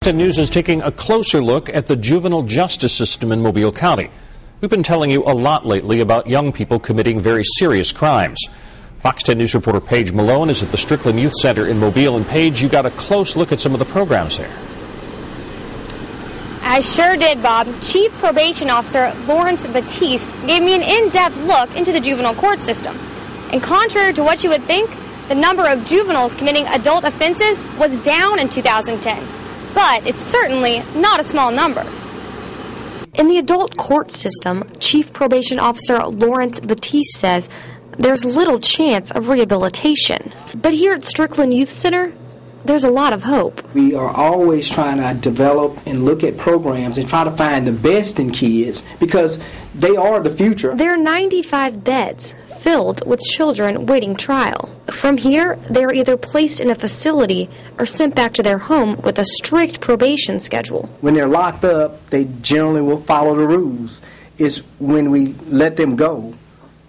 10 News is taking a closer look at the juvenile justice system in Mobile County. We've been telling you a lot lately about young people committing very serious crimes. Fox 10 News reporter Paige Malone is at the Strickland Youth Center in Mobile. And Paige, you got a close look at some of the programs there. I sure did, Bob. Chief Probation Officer Lawrence Batiste gave me an in-depth look into the juvenile court system. And contrary to what you would think, the number of juveniles committing adult offenses was down in 2010. But it's certainly not a small number. In the adult court system, Chief Probation Officer Lawrence Batiste says there's little chance of rehabilitation. But here at Strickland Youth Center, there's a lot of hope. We are always trying to develop and look at programs and try to find the best in kids because they are the future. There are 95 beds filled with children waiting trial. From here, they are either placed in a facility or sent back to their home with a strict probation schedule. When they're locked up, they generally will follow the rules. It's when we let them go,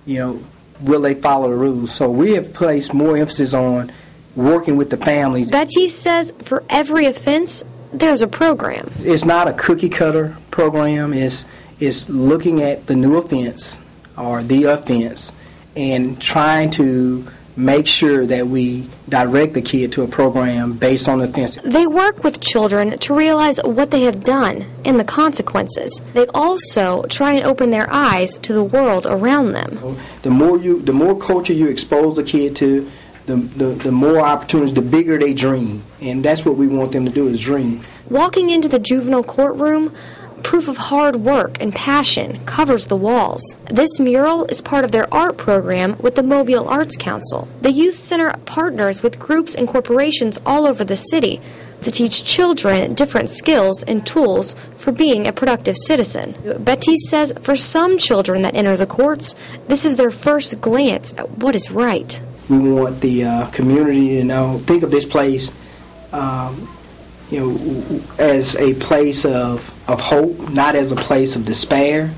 will they follow the rules? So we have placed more emphasis on working with the families. Batiste says for every offense, there's a program. It's not a cookie-cutter program. It's looking at the new offense or the offense and trying to make sure that we direct the kid to a program based on the offense. They work with children to realize what they have done and the consequences. They also try and open their eyes to the world around them. The more culture you expose the kid to, the more opportunities, the bigger they dream. And that's what we want them to do, is dream. Walking into the juvenile courtroom, proof of hard work and passion covers the walls. This mural is part of their art program with the Mobile Arts Council. The Youth Center partners with groups and corporations all over the city to teach children different skills and tools for being a productive citizen. Batiste says for some children that enter the courts, this is their first glance at what is right. We want the community to think of this place as a place of hope, not as a place of despair,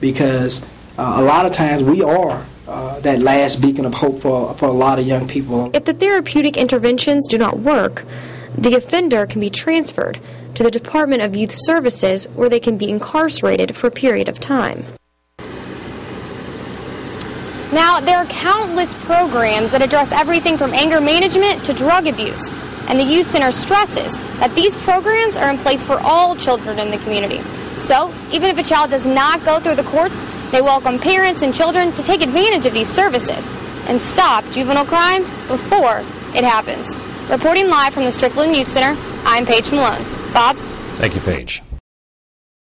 because a lot of times we are that last beacon of hope for a lot of young people. If the therapeutic interventions do not work, the offender can be transferred to the Department of Youth Services, where they can be incarcerated for a period of time. Now, there are countless programs that address everything from anger management to drug abuse. And the Youth Center stresses that these programs are in place for all children in the community. So, even if a child does not go through the courts, they welcome parents and children to take advantage of these services and stop juvenile crime before it happens. Reporting live from the Strickland Youth Center, I'm Paige Malone. Bob? Thank you, Paige.